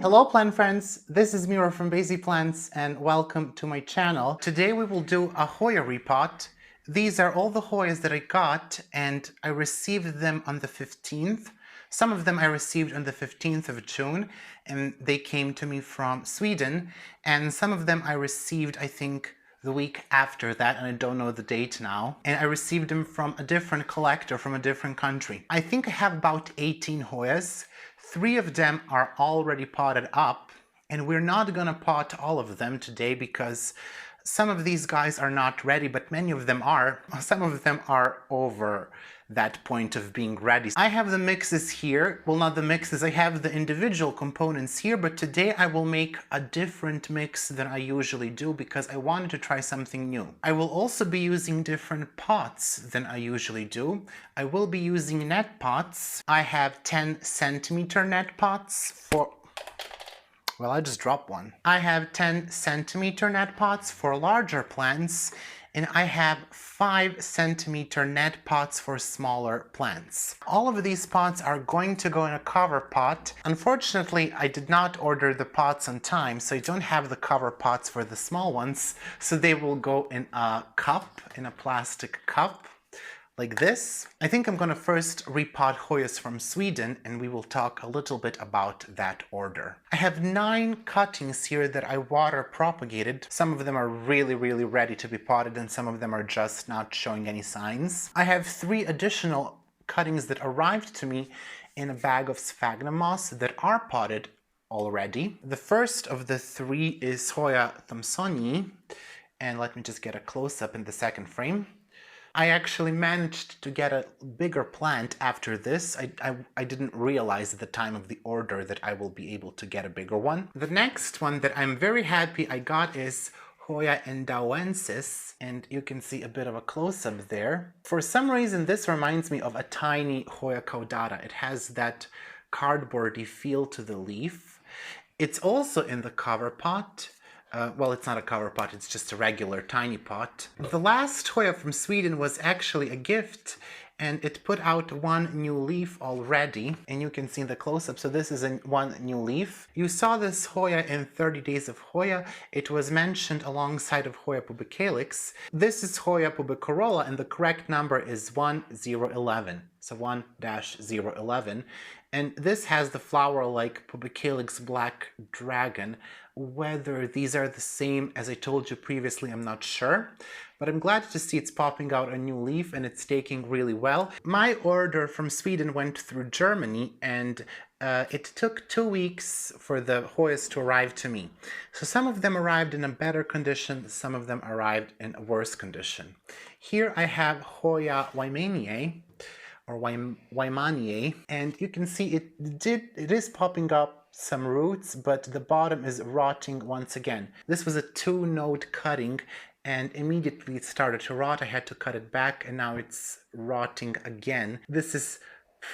Hello plant friends, this is Mira from Basic Plants and welcome to my channel. Today we will do a Hoya repot. These are all the Hoyas that I got and I received them on the 15th. Some of them I received on the 15th of June and they came to me from Sweden, and some of them I received I think the week after that, and I don't know the date now. And I received them from a different collector from a different country. I think I have about 18 Hoyas. 3 of them are already potted up, and we're not gonna pot all of them today because some of these guys are not ready, but many of them are. Some of them are over that point of being ready. I have the mixes here. Well, not the mixes, I have the individual components here, but today I will make a different mix than I usually do because I wanted to try something new. I will also be using different pots than I usually do. I will be using net pots. I have 10 centimeter net pots for... Well, I just dropped one. I have 10 centimeter net pots for larger plants, and I have 5 centimeter net pots for smaller plants. All of these pots are going to go in a cover pot. Unfortunately, I did not order the pots on time, so I don't have the cover pots for the small ones, so they will go in a cup, in a plastic cup. Like this. I think I'm gonna first repot Hoyas from Sweden, and we will talk a little bit about that order. I have 9 cuttings here that I water propagated. Some of them are really ready to be potted, and some of them are just not showing any signs. I have 3 additional cuttings that arrived to me in a bag of sphagnum moss that are potted already. The first of the 3 is Hoya thomsonii, and let me just get a close-up in the second frame. I actually managed to get a bigger plant after this. I didn't realize at the time of the order that I will be able to get a bigger one. The next one that I'm very happy I got is Hoya endauensis, and you can see a bit of a close-up there. For some reason this reminds me of a tiny Hoya caudata. It has that cardboardy feel to the leaf. It's also in the cover pot. Well, it's not a cover pot, it's just a regular tiny pot. The last Hoya from Sweden was actually a gift, and it put out 1 new leaf already, and you can see the close-up. So this is one new leaf. You saw this Hoya in 30 Days of Hoya. It was mentioned alongside of Hoya pubicalyx. This is Hoya pubicorolla, and the correct number is 1011. So 1-011. And this has the flower like pubicalyx black dragon. Whether these are the same as I told you previously, I'm not sure, but I'm glad to see it's popping out a new leaf and it's taking really well. My order from Sweden went through Germany, and it took 2 weeks for the Hoyas to arrive to me. So some of them arrived in a better condition, some of them arrived in a worse condition. Here I have Hoya hoyamygosh, or hoyamygosh, and you can see it is popping up some roots, but the bottom is rotting once again. This was a 2-node cutting, and immediately it started to rot. I had to cut it back, and now it's rotting again. This is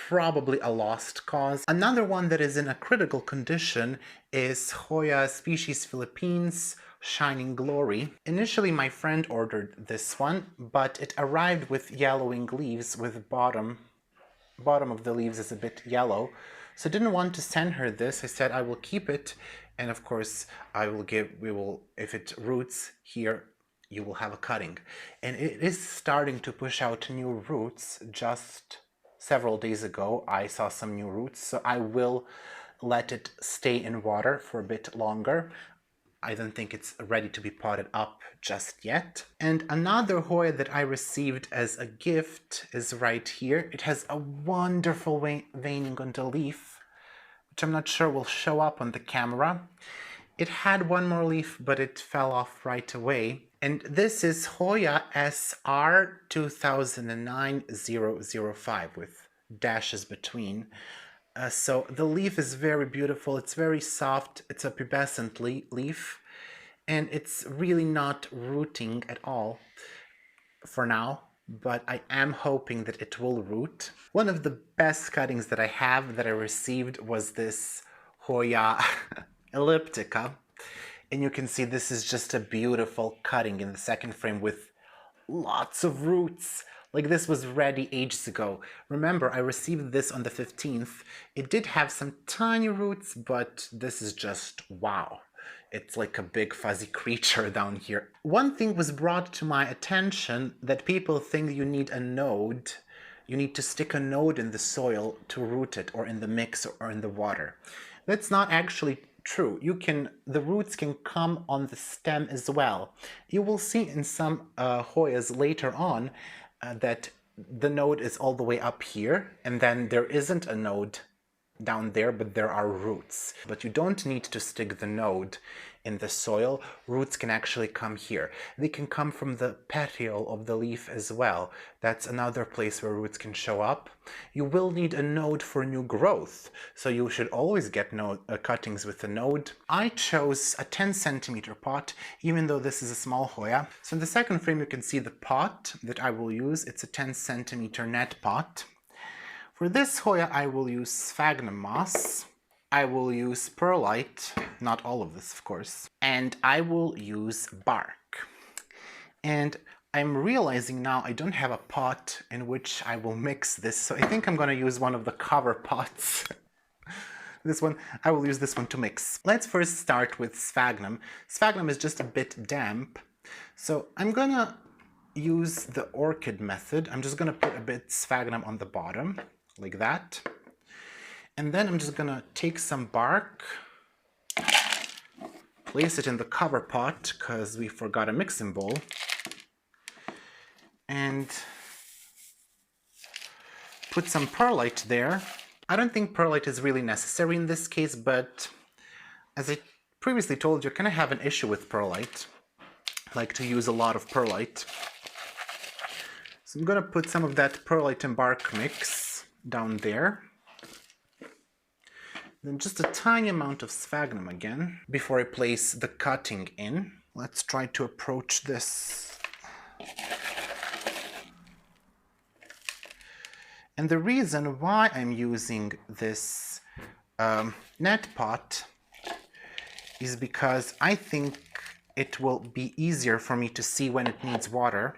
probably a lost cause. Another one that is in a critical condition is Hoya species Philippines Shining Glory. Initially my friend ordered this one, but it arrived with yellowing leaves, with bottom of the leaves is a bit yellow. So I didn't want to send her this. I said I will keep it, and of course if it roots here, you will have a cutting. And it is starting to push out new roots. Just several days ago I saw some new roots, so I will let it stay in water for a bit longer. I don't think it's ready to be potted up just yet. And another Hoya that I received as a gift is right here. It has a wonderful veining on the leaf, which I'm not sure will show up on the camera. It had 1 more leaf, but it fell off right away. And this is Hoya SR 2009-005 with dashes between. So the leaf is very beautiful, it's very soft, it's a pubescent leaf, and it's really not rooting at all for now, but I am hoping that it will root. One of the best cuttings that I have that I received was this Hoya elliptica, and you can see this is just a beautiful cutting in the second frame with lots of roots, Like this was ready ages ago. Remember, I received this on the 15th. It did have some tiny roots, but this is just wow. It's like a big fuzzy creature down here. One thing was brought to my attention that people think you need a node. You need to stick a node in the soil to root it, or in the mix, or in the water. That's not actually true. The roots can come on the stem as well. You will see in some hoyas later on that the node is all the way up here, and then there isn't a node down there, but there are roots. But you don't need to stick the node in the soil. Roots can actually come here. They can come from the petiole of the leaf as well. That's another place where roots can show up. You will need a node for new growth, so you should always get cuttings with a node. I chose a 10 centimeter pot, even though this is a small Hoya. So in the second frame you can see the pot that I will use. It's a 10 centimeter net pot. For this Hoya, I will use sphagnum moss, I will use perlite, not all of this of course, and I will use bark. And I'm realizing now I don't have a pot in which I will mix this, so I think I'm going to use one of the cover pots. I will use this one to mix. Let's first start with sphagnum. Sphagnum is just a bit damp, so I'm going to use the orchid method. I'm just going to put a bit sphagnum on the bottom, like that. And then I'm just gonna take some bark, place it in the cover pot because we forgot a mixing bowl, and put some perlite there. I don't think perlite is really necessary in this case, but as I previously told you, I kind of have an issue with perlite. I like to use a lot of perlite. So I'm gonna put some of that perlite and bark mix down there. Then just a tiny amount of sphagnum again before I place the cutting in. Let's try to approach this. And the reason why I'm using this net pot is because I think it will be easier for me to see when it needs water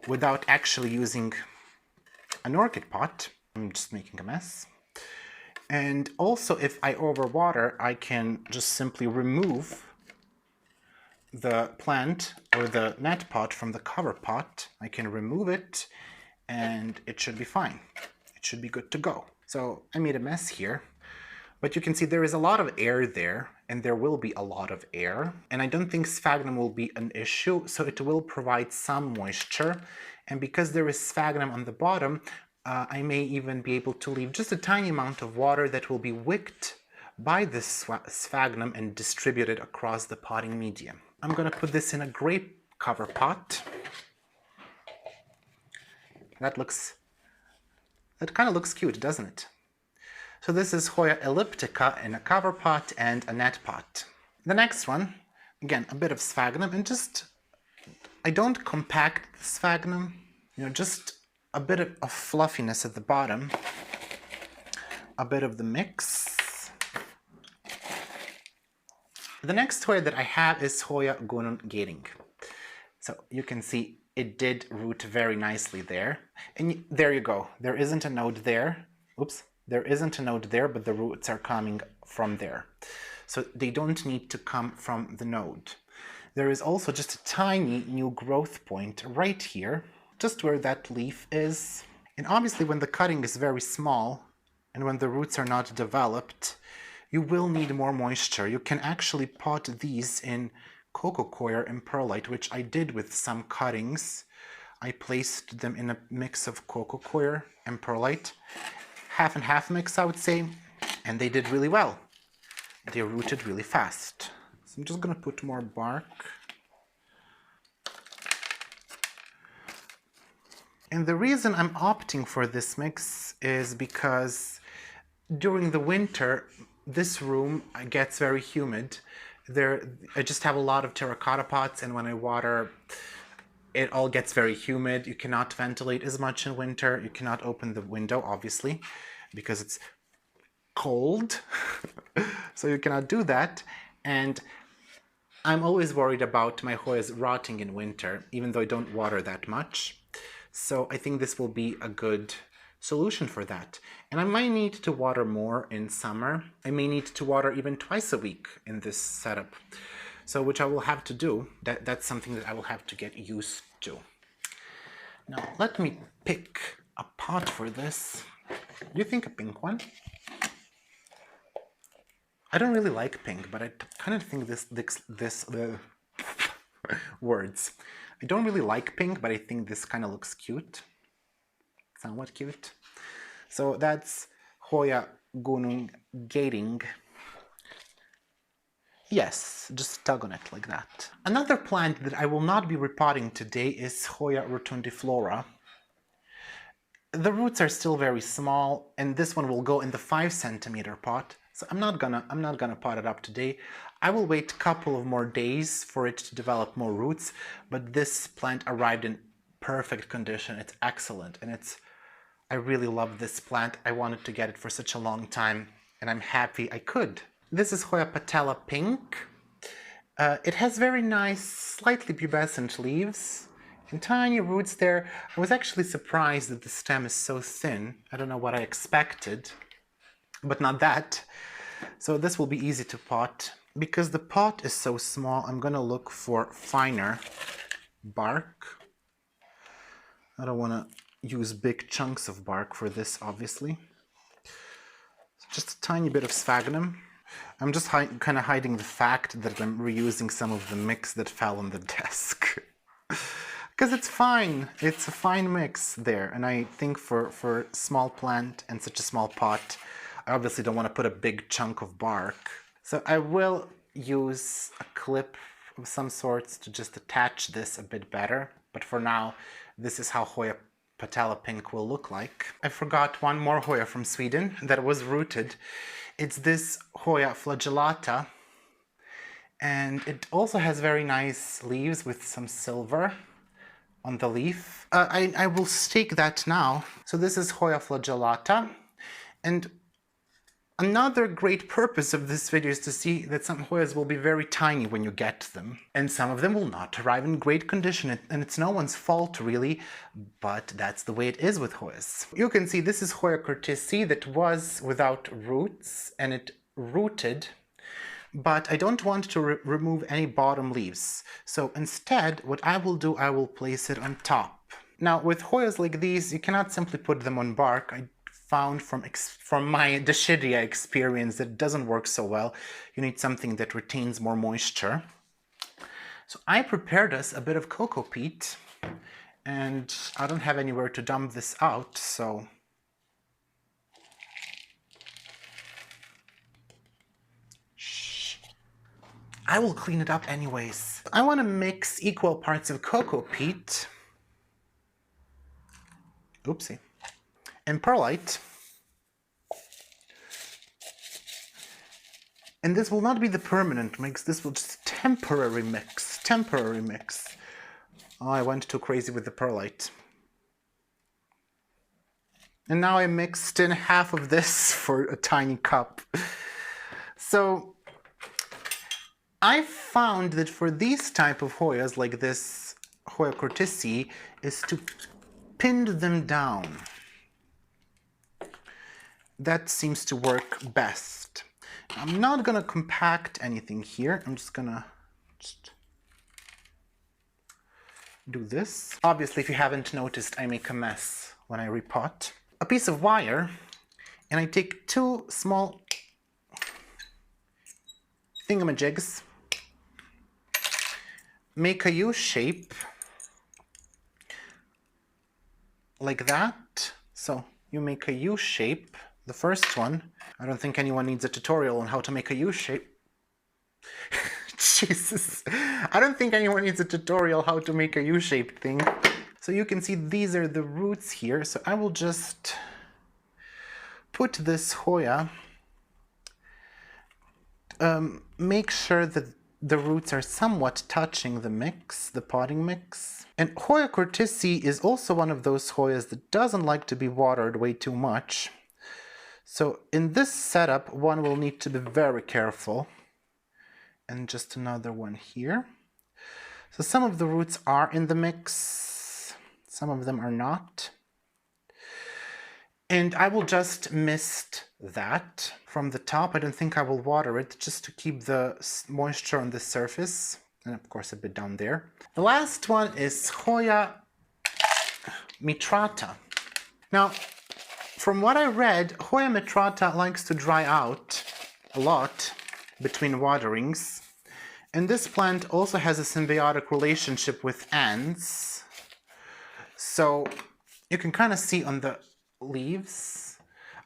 without actually using an orchid pot. I'm just making a mess. And also, if I overwater, I can just simply remove the plant or the net pot from the cover pot. I can remove it and it should be fine. It should be good to go. So I made a mess here, but you can see there is a lot of air there, and there will be a lot of air. And I don't think sphagnum will be an issue, so it will provide some moisture. And because there is sphagnum on the bottom, I may even be able to leave just a tiny amount of water that will be wicked by this sphagnum and distributed across the potting medium. I'm going to put this in a grape cover pot. That kind of looks cute, doesn't it? So this is Hoya elliptica in a cover pot and a net pot. The next one, again, a bit of sphagnum, and I don't compact the sphagnum, just a bit of fluffiness at the bottom, a bit of the mix. The next Hoya that I have is Hoya gating. So you can see it did root very nicely there. And there you go. There isn't a node there. Oops. There isn't a node there, but the roots are coming from there. So they don't need to come from the node. There is also just a tiny new growth point right here, just where that leaf is. And obviously when the cutting is very small and when the roots are not developed, you will need more moisture. You can actually pot these in coco coir and perlite, which I did with some cuttings. I placed them in a mix of coco coir and perlite, half and half mix I would say, and they did really well. They rooted really fast. So I'm just gonna put more bark. And the reason I'm opting for this mix is because during the winter, this room gets very humid. I just have a lot of terracotta pots, and when I water, it all gets very humid. You cannot ventilate as much in winter. You cannot open the window, obviously, because it's cold. So you cannot do that. And I'm always worried about my Hoyas rotting in winter, even though I don't water that much. So I think this will be a good solution for that. And I might need to water more in summer. I may need to water even twice a week in this setup. So which I will have to do. That's something that I will have to get used to. Now let me pick a pot for this. Do you think a pink one? I don't really like pink, but I kind of think this words. I don't really like pink, but I think this kind of looks cute. Somewhat cute. So that's Hoya gunung gating. Yes, just tug on it like that. Another plant that I will not be repotting today is Hoya rotundiflora. The roots are still very small, and this one will go in the 5 centimeter pot. So I'm not gonna pot it up today. I will wait a couple of more days for it to develop more roots, but this plant arrived in perfect condition. It's excellent, and I really love this plant. I wanted to get it for such a long time, and I'm happy I could. This is Hoya patella pink. It has very nice, slightly pubescent leaves and tiny roots there. I was actually surprised that the stem is so thin. I don't know what I expected, but not that. So this will be easy to pot. Because the pot is so small, I'm gonna look for finer bark. I don't wanna use big chunks of bark for this, obviously. Just a tiny bit of sphagnum. I'm just kind of hiding the fact that I'm reusing some of the mix that fell on the desk. Because it's fine. It's a fine mix there. And I think for small plant and such a small pot, I obviously don't want to put a big chunk of bark. So I will use a clip of some sorts to just attach this a bit better. But for now, this is how Hoya patella pink will look like. I forgot one more Hoya from Sweden that was rooted. It's this Hoya flagellata, and it also has very nice leaves with some silver on the leaf. I will stake that now. So this is Hoya flagellata, and another great purpose of this video is to see that some Hoyas will be very tiny when you get them, and some of them will not arrive in great condition, and it's no one's fault really, but that's the way it is with Hoyas. You can see this is Hoya curtisi that was without roots, and it rooted, but I don't want to remove any bottom leaves. So instead, what I will do, I will place it on top. Now with Hoyas like these, you cannot simply put them on bark. I found from my Dashidia experience that it doesn't work so well. You need something that retains more moisture. So I prepared us a bit of cocoa peat, and I don't have anywhere to dump this out, so I will clean it up anyways. I want to mix equal parts of cocoa peat, oopsie, and perlite. And this will not be the permanent mix, this will just temporary mix. Oh, I went too crazy with the perlite. And now I mixed in half of this for a tiny cup. So I found that for these type of Hoyas, like this Hoya curtisi, is to pin them down. That seems to work best. I'm not gonna compact anything here. I'm just gonna do this. Obviously, if you haven't noticed, I make a mess when I repot. A piece of wire, and I take 2 small thingamajigs, make a U shape like that. So you make a U shape, the first one. I don't think anyone needs a tutorial on how to make a U shape. Jesus. I don't think anyone needs a tutorial how to make a U-shaped thing. So you can see these are the roots here. So I will just put this Hoya, make sure that the roots are somewhat touching the mix, the potting mix. And Hoya curtisi is also one of those Hoyas that doesn't like to be watered way too much. So in this setup, one will need to be very careful. And just another one here. So some of the roots are in the mix, Some of them are not. And I will just mist that from the top. I don't think I will water it, just to keep the moisture on the surface. And of course a bit down there. The last one is Hoya mitrata. Now, from what I read, Hoya mitrata likes to dry out a lot between waterings. And this plant also has a symbiotic relationship with ants. So you can kind of see on the leaves.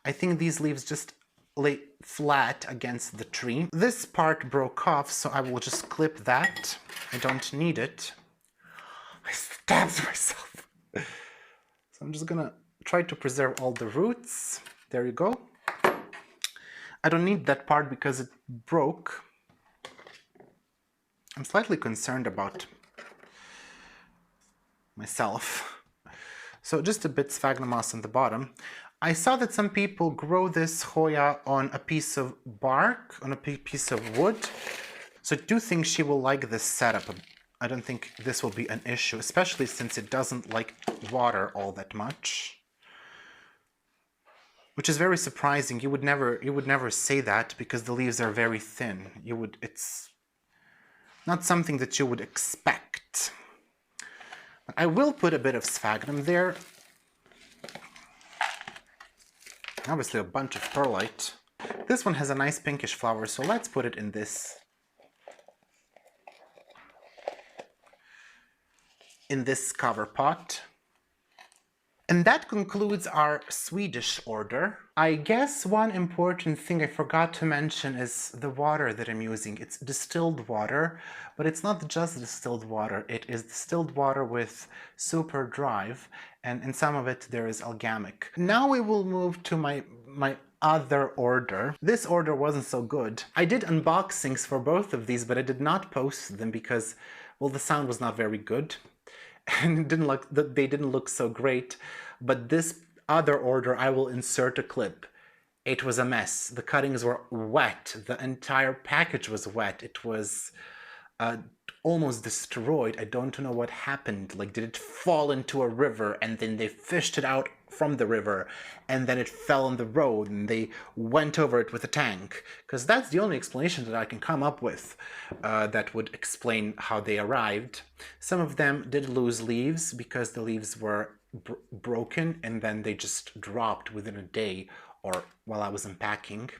I think these leaves just lay flat against the tree. This part broke off, so I will just clip that. I don't need it. I stabbed myself. So I'm just gonna try to preserve all the roots. There you go. I don't need that part because it broke. I'm slightly concerned about myself. So just a bit sphagnum moss on the bottom. I saw that some people grow this Hoya on a piece of bark, on a piece of wood. So I do think she will like this setup. I don't think this will be an issue, especially since it doesn't like water all that much. Which is very surprising. You would never say that because the leaves are very thin. It's not something that you would expect. I will put a bit of sphagnum there. Obviously a bunch of perlite. This one has a nice pinkish flower, so let's put it in this cover pot. And that concludes our Swedish order. I guess one important thing I forgot to mention is the water that I'm using. It's distilled water, but it's not just distilled water. It is distilled water with super drive, and in some of it there is algamic. Now we will move to my other order. This order wasn't so good. I did unboxings for both of these, but I did not post them because, well, the sound was not very good. And they didn't look so great. But this other order, I will insert a clip. It was a mess. The cuttings were wet. The entire package was wet. It was almost destroyed. I don't know what happened. Like, did it fall into a river and then they fished it out from the river and then it fell on the road and they went over it with a tank? Because that's the only explanation that I can come up with that would explain how they arrived. Some of them did lose leaves because the leaves were broken and then they just dropped within a day or while I was unpacking.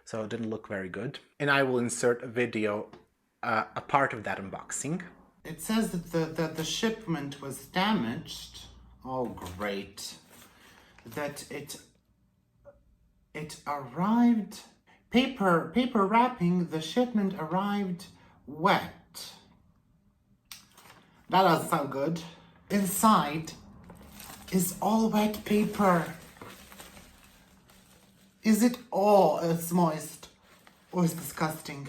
So it didn't look very good. And I will insert a video, a part of that unboxing. It says that the shipment was damaged. Oh, great. That it arrived, paper wrapping, the shipment arrived wet. That doesn't sound good. Inside is all wet paper. Is it? Oh, it's moist. Oh, it's disgusting.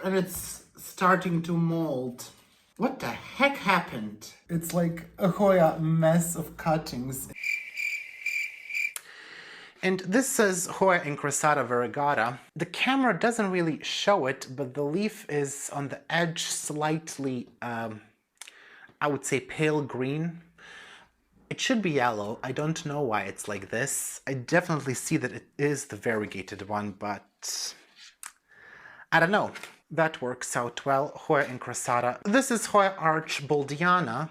And it's starting to mold. What the heck happened? It's like a Hoya mess of cuttings. And this says Hoya incrusata variegata. The camera doesn't really show it, but the leaf is on the edge slightly, I would say pale green. It should be yellow. I don't know why it's like this. I definitely see that it is the variegated one, but I don't know. That works out well. Hoya incrusata. This is Hoya archboldiana.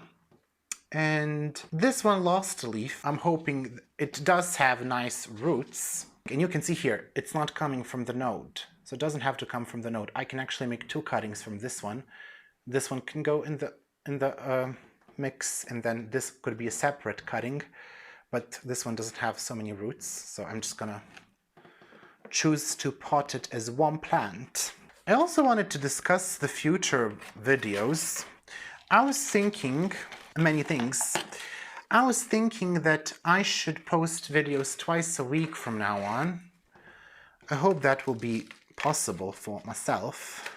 And this one lost a leaf. I'm hoping it does have nice roots. And you can see here, it's not coming from the node. So it doesn't have to come from the node. I can actually make two cuttings from this one. This one can go in the mix, and then this could be a separate cutting. But this one doesn't have so many roots. So I'm just gonna choose to pot it as one plant. I also wanted to discuss the future videos. I was thinking many things. I was thinking that I should post videos twice a week from now on. I hope that will be possible for myself.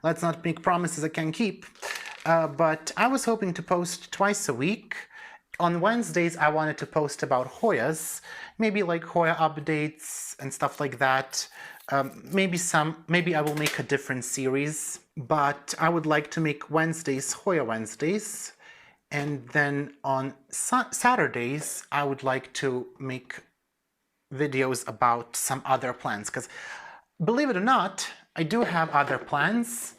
Let's not make promises I can't keep. But I was hoping to post twice a week. On Wednesdays, I wanted to post about Hoyas, maybe like Hoya updates and stuff like that. Maybe I will make a different series, but I would like to make Wednesdays Hoya Wednesdays And then on Saturdays, I would like to make videos about some other plants, because believe it or not, I do have other plants.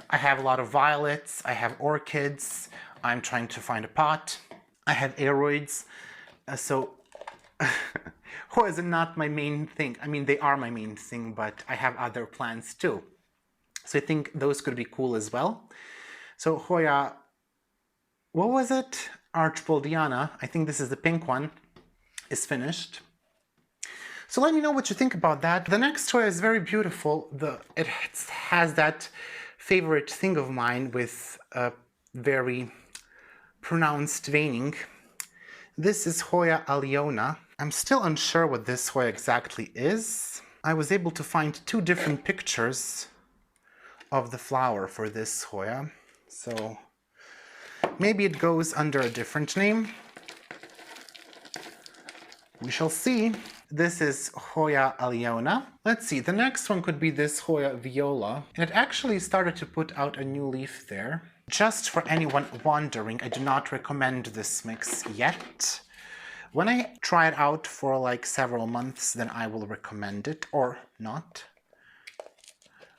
I have a lot of violets, I have orchids, I'm trying to find a pot, I have aroids, so Hoyas are not my main thing. I mean, they are my main thing, but I have other plants too. So I think those could be cool as well. So Hoya, what was it? Archibaldina, I think this is the pink one, is finished. So let me know what you think about that. The next Hoya is very beautiful. It has that favorite thing of mine with a very pronounced veining. This is Hoya aliona. I'm still unsure what this Hoya exactly is. I was able to find two different pictures of the flower for this Hoya, so maybe it goes under a different name. We shall see. This is Hoya aliona. Let's see, the next one could be this Hoya viola. And it actually started to put out a new leaf there. Just for anyone wondering, I do not recommend this mix yet. When I try it out for like several months, then I will recommend it, or not.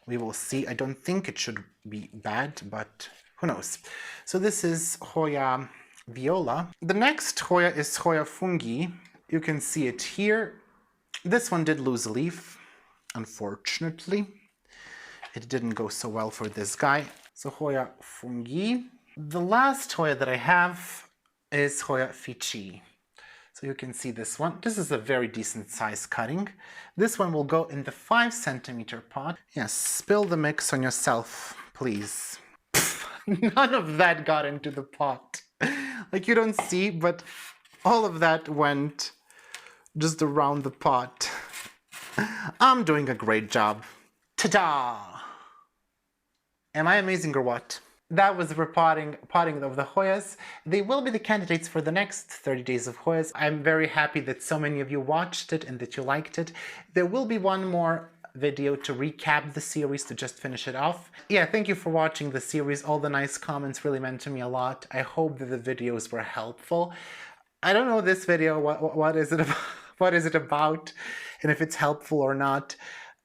We will see. I don't think it should be bad, but who knows. So this is Hoya viola. The next Hoya is Hoya fungi. You can see it here. This one did lose a leaf, unfortunately. It didn't go so well for this guy. So Hoya fungi. The last Hoya that I have is Hoya fichi. So you can see this one. This is a very decent size cutting. This one will go in the 5cm pot. Yes, spill the mix on yourself, please. None of that got into the pot. Like you don't see, but all of that went just around the pot. I'm doing a great job. Ta-da! Am I amazing or what? That was the potting of the Hoyas. They will be the candidates for the next 30 days of Hoyas. I'm very happy that so many of you watched it and that you liked it. There will be one more video to recap the series, to just finish it off. Yeah, thank you for watching the series. All the nice comments really meant to me a lot. I hope that the videos were helpful. I don't know this video, what is it about, what is it about, and if it's helpful or not.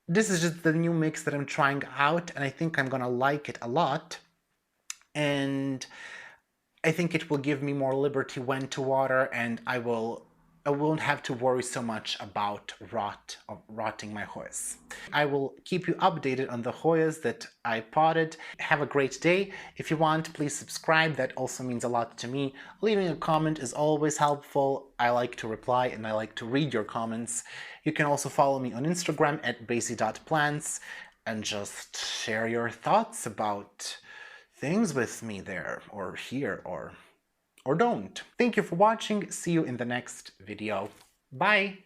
This is just the new mix that I'm trying out, and I think I'm gonna like it a lot. And I think it will give me more liberty when to water, and I won't have to worry so much about rotting my Hoyas. I will keep you updated on the Hoyas that I potted. Have a great day. If you want, please subscribe. That also means a lot to me. Leaving a comment is always helpful. I like to reply and I like to read your comments. You can also follow me on Instagram at basie.plants and just share your thoughts about things with me there, or here, or don't. Thank you for watching. See you in the next video. Bye!